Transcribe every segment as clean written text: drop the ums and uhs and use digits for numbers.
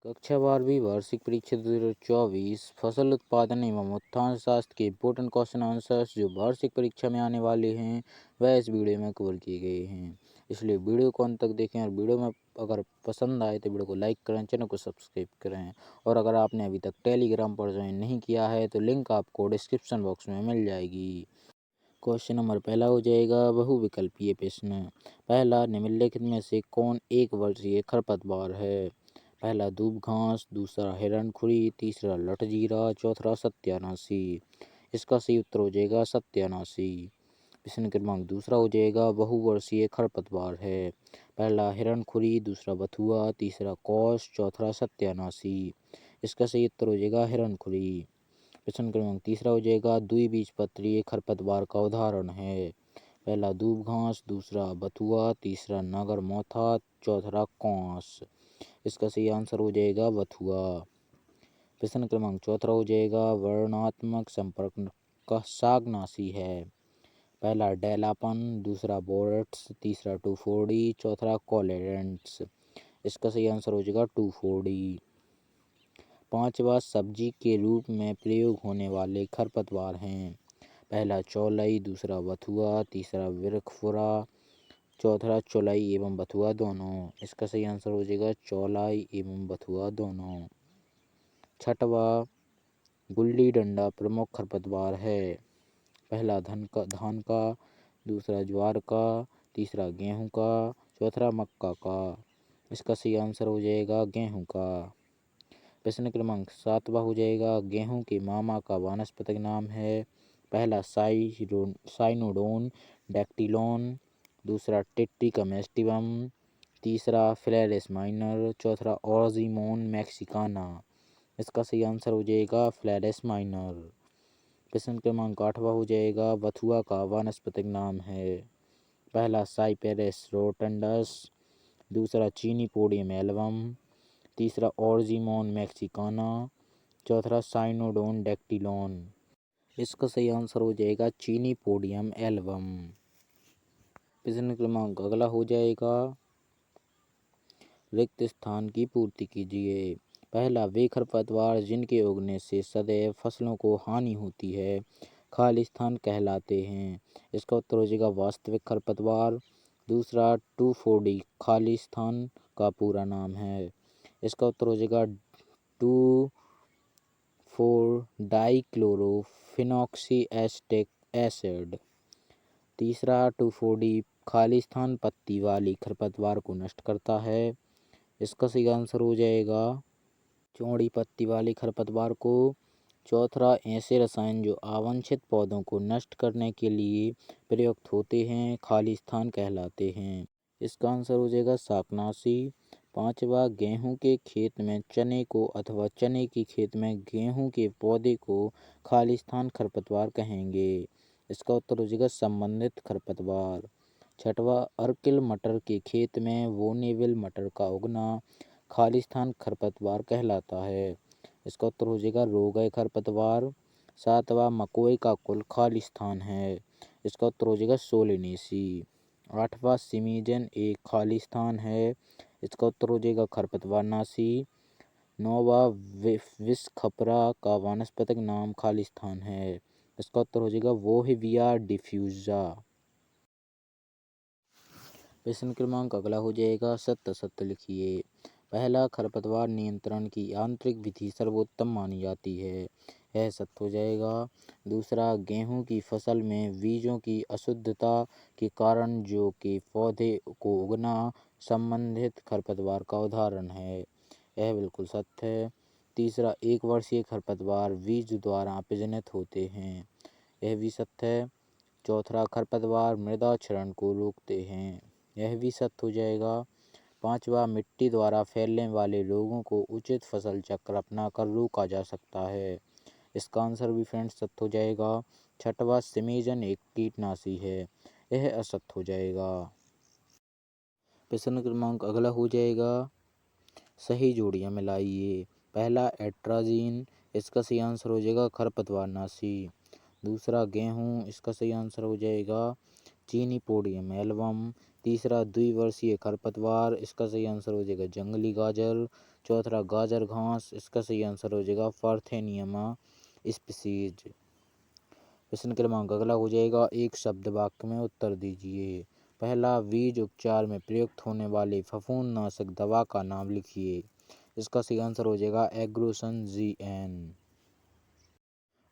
कक्षा 12वीं वार्षिक परीक्षा 2024 फसल उत्पादन एवं उत्थान शास्त्र के इम्पोर्टेंट क्वेश्चन आंसर्स जो वार्षिक परीक्षा में आने वाले हैं वह इस वीडियो में कवर किए गए हैं। इसलिए वीडियो को अंत तक देखें और वीडियो में अगर पसंद आए तो वीडियो को लाइक करें, चैनल को सब्सक्राइब करें। और अगर आपने अभी तक टेलीग्राम पर ज्वाइन नहीं किया है तो लिंक आपको डिस्क्रिप्शन बॉक्स में मिल जाएगी। क्वेश्चन नंबर पहला हो जाएगा बहुविकल्पीय प्रश्न। पहला, निम्नलिखित में से कौन एक वर्षीय खरपतवार है? पहला दूब घास, दूसरा हिरणखुरी, तीसरा लठजीरा, चौथा सत्यानाशी। इसका सही उत्तर हो जाएगा सत्यानाशी। प्रश्न क्रमांक दूसरा हो जाएगा बहुवर्षीय खरपतवार है। पहला हिरणखुरी, दूसरा बथुआ, तीसरा कौश, चौथा सत्यानाशी। इसका सही उत्तर हो जाएगा हिरणखुरी। प्रश्न क्रमांक तीसरा हो जाएगा द्विबीजपत्रीय खरपतवार का उदाहरण है। पहला दूब घास, दूसरा बथुआ, तीसरा नागर मोथा, चौथा कौस। इसका सही आंसर हो जाएगा बथुआ। प्रश्न क्रमांक चौथा हो जाएगा वर्णात्मक संपर्क का शाकनाशी है। पहला डेलापन, दूसरा बोरट्स, तीसरा टूफोडी, चौथा कोलेरेंट्स। इसका सही आंसर हो जाएगा टूफोडी। पांचवा सब्जी के रूप में प्रयोग होने वाले खरपतवार हैं। पहला चौलाई, दूसरा बथुआ, तीसरा विरखफुरा, चौथा चौलाई एवं बथुआ दोनों। इसका सही आंसर हो जाएगा चौलाई एवं बथुआ दोनों। छठवा गुल्ली डंडा प्रमुख खरपतवार है। पहला धान का, दूसरा ज्वार का, तीसरा गेहूं का, चौथा मक्का का। इसका सही आंसर हो जाएगा गेहूं का। प्रश्न क्रमांक सातवां हो जाएगा गेहूं के मामा का वानस्पतिक नाम है। पहला साइनोडोन डैक्टिलोन, दूसरा टिट्रिकम एस्टिवम, तीसरा फ्लैरिस माइनर, चौथा ऑर्जिमोन मैक्सिकाना। इसका सही आंसर हो जाएगा फ्लैरिस माइनर। प्रश्न क्रमांक आठवां हो जाएगा बथुआ का वानस्पतिक नाम है। पहला साइपेरस रोटंडस, दूसरा चीनीपोडियम एल्बम, तीसरा ऑर्जिमोन मैक्सिकाना, चौथा साइनोडोन डैक्टिलोन। इसका सही आंसर हो जाएगा चीनीपोडियम एल्बम। प्रश्न क्रमांक अगला हो जाएगा रिक्त स्थान की पूर्ति कीजिए। पहला वे खरपतवार जिनके उगने से सदैव फसलों को हानि होती है खाली स्थान कहलाते हैं। इसका उत्तर हो जाएगा वास्तविक खरपतवार। दूसरा टूफोडी खाली स्थान का पूरा नाम है। इसका उत्तर हो जाएगा 2,4-डाइक्लोरोफिनॉक्सी एसिड। तीसरा टूफोडी खाली स्थान पत्ती वाली खरपतवार को नष्ट करता है। इसका सही आंसर हो जाएगा चौड़ी पत्ती वाली खरपतवार को। चौथा ऐसे रसायन जो अवांछित पौधों को नष्ट करने के लिए प्रयुक्त होते हैं खाली स्थान कहलाते हैं। इसका आंसर हो जाएगा शाकनाशी। पांचवा गेहूं के खेत में चने को अथवा चने की खेत में गेहूं के पौधे को खाली स्थान खरपतवार कहेंगे। इसका उत्तर हो जाएगा संबंधित खरपतवार। छठवा अर्किल मटर के खेत में वोनेविल मटर का उगना खाली स्थान खरपतवार कहलाता है। इसका उत्तर हो जाएगा रोगय खरपतवार। सातवां मकोई का कुल खाली स्थान है। इसका उत्तर हो जाएगा सोलेनेसी। आठवां सिमीजन एक खाली स्थान है। इसका उत्तर हो जाएगा खरपतवारनाशी। नौवां विसखपरा का वानस्पतिक नाम खाली स्थान है। इसका उत्तर हो जाएगा वोहिविया डिफ्यूजा। प्रश्न क्रमांक अगला हो जाएगा सत्य सत्य लिखिए। पहला खरपतवार नियंत्रण की यांत्रिक विधि सर्वोत्तम मानी जाती है। यह सत्य हो जाएगा। दूसरा गेहूं की फसल में बीजों की अशुद्धता के कारण जो कि पौधे को उगना संबंधित खरपतवार का उदाहरण है। यह बिल्कुल सत्य है। तीसरा एक वर्षीय खरपतवार बीज द्वारा प्रजनित होते हैं। यह भी सत्य है। चौथा खरपतवार मृदा क्षरण को रोकते हैं। यह भी सत्य हो जाएगा। पांचवा मिट्टी द्वारा फैलने वाले रोगों को उचित फसल चक्र अपनाकर रोका जा सकता है। इसका आंसर भी फ्रेंड्स सत्य हो जाएगा। छठवा सिमीजन एक कीटनाशी है। यह असत्य हो जाएगा। प्रश्न क्रमांक अगला हो जाएगा सही जोड़ियां मिलाइए। पहला एट्राजीन, इसका सही आंसर हो जाएगा खरपतवारनाशी। दूसरा गेहूं, इसका सही आंसर हो जाएगा चीनीपोडियम एल्बम। तीसरा द्विवर्षीय खरपतवार, इसका सही आंसर हो जाएगा जंगली गाजर। चौथा गाजर घास, इसका सही आंसर हो जाएगा पार्थेनियमा स्पीसीज। प्रश्न क्रमांक अगला हो जाएगा, एक शब्द वाक्य में उत्तर दीजिए। पहला, बीज उपचार में प्रयुक्त होने वाले फफूंदनाशक दवा का नाम लिखिए। इसका सही आंसर हो जाएगा एग्रोसन GN।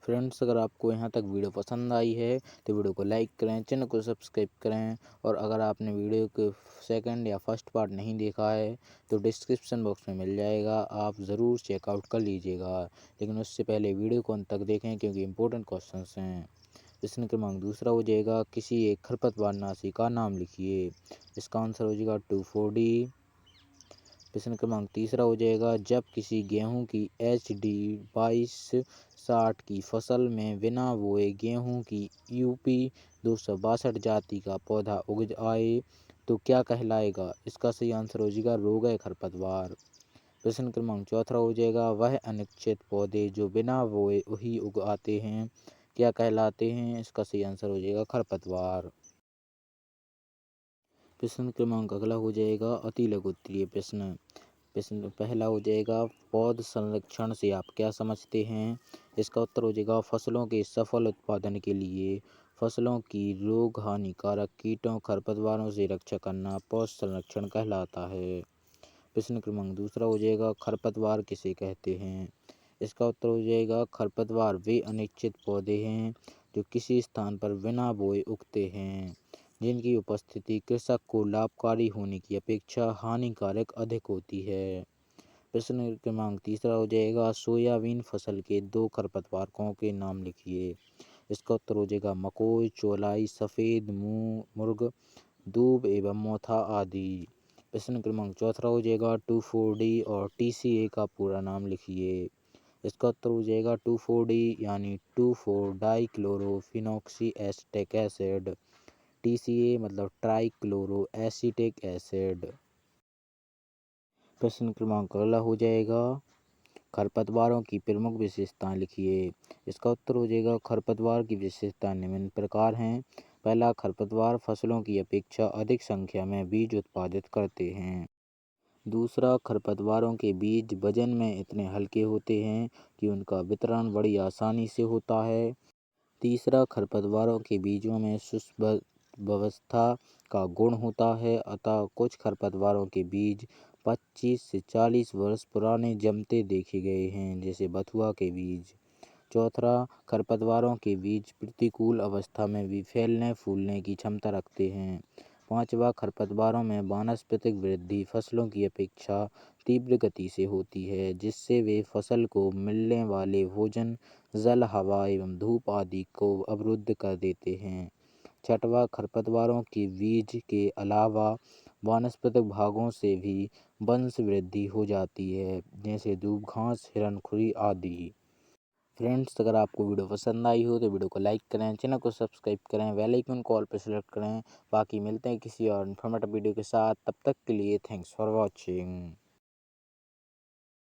फ्रेंड्स, अगर आपको यहाँ तक वीडियो पसंद आई है तो वीडियो को लाइक करें, चैनल को सब्सक्राइब करें, और अगर आपने वीडियो के सेकंड या फर्स्ट पार्ट नहीं देखा है तो डिस्क्रिप्शन बॉक्स में मिल जाएगा, आप ज़रूर चेकआउट कर लीजिएगा। लेकिन उससे पहले वीडियो को अंत तक देखें क्योंकि इंपॉर्टेंट क्वेश्चंस हैं। प्रश्न क्रमांक दूसरा हो जाएगा, किसी एक खरपतवारनाशी का नाम लिखिए। इसका आंसर हो जाएगा 2,4-D। प्रश्न क्रमांक तीसरा हो जाएगा, जब किसी गेहूं की HD 2260 की फसल में बिना बोए गेहूं की UP 262 जाति का पौधा उग आए तो क्या कहलाएगा। इसका सही आंसर हो जाएगा रोगय खरपतवार। प्रश्न क्रमांक चौथा हो जाएगा, वह अनिश्चित पौधे जो बिना बोए ही उग आते हैं क्या कहलाते हैं। इसका सही आंसर हो जाएगा खरपतवार। प्रश्न क्रमांक अगला हो जाएगा, अति लघु उत्तरीय प्रश्न। प्रश्न पहला हो जाएगा, पौध संरक्षण से आप क्या समझते हैं। इसका उत्तर हो जाएगा फसलों के सफल उत्पादन के लिए फसलों की रोग हानिकारक कीटों खरपतवारों से रक्षा करना पौध संरक्षण कहलाता है। प्रश्न क्रमांक दूसरा हो जाएगा, खरपतवार किसे कहते हैं। इसका उत्तर हो जाएगा खरपतवार वे अनिश्चित पौधे हैं जो किसी स्थान पर बिना बोए उगते हैं, जिनकी उपस्थिति कृषक को लाभकारी होने की अपेक्षा हानिकारक अधिक होती है। प्रश्न क्रमांक तीसरा हो जाएगा, सोयाबीन फसल के 2 खरपतवारों के नाम लिखिए। इसका उत्तर हो जाएगा मकोई, चौलाई, सफ़ेद मुर्ग, दूब एवं मोथा आदि। प्रश्न क्रमांक चौथा हो जाएगा, 2,4-D और TCA का पूरा नाम लिखिए। इसका उत्तर हो जाएगा 2,4-D यानी 2,4-डाइक्लोरोफिनॉक्सी एसिटिक एसिड। TCA मतलब ट्राइक्लोरो एसिटिक एसिड। प्रश्न क्रमांक अगला हो जाएगा, खरपतवारों की प्रमुख विशेषताएं लिखिए। इसका उत्तर हो जाएगा खरपतवार की विशेषताएं निम्न प्रकार हैं। पहला, खरपतवार फसलों की अपेक्षा अधिक संख्या में बीज उत्पादित करते हैं। दूसरा, खरपतवारों के बीज वजन में इतने हल्के होते हैं कि उनका वितरण बड़ी आसानी से होता है। तीसरा, खरपतवारों के बीजों में सुव्यवस्था का गुण होता है, अतः कुछ खरपतवारों के बीज 25 से 40 वर्ष पुराने जमते देखे गए हैं, जैसे बथुआ के बीज। चौथा, खरपतवारों के बीज प्रतिकूल अवस्था में भी फैलने फूलने की क्षमता रखते हैं। पांचवा, खरपतवारों में वानस्पतिक वृद्धि फसलों की अपेक्षा तीव्र गति से होती है, जिससे वे फसल को मिलने वाले भोजन, जल, हवा एवं धूप आदि को अवरुद्ध कर देते हैं। छठवां, खरपतवारों के बीज के अलावा वानस्पतिक भागों से भी वंश वृद्धि हो जाती है, जैसे दूब घास, हिरणखुरी आदि। फ्रेंड्स, अगर आपको वीडियो पसंद आई हो तो वीडियो को लाइक करें, चैनल को सब्सक्राइब करें, बेल आइकन को ऑल पर सेलेक्ट करें। बाकी मिलते हैं किसी और इन्फॉर्मेटिव वीडियो के साथ, तब तक के लिए थैंक्स फॉर वॉचिंग।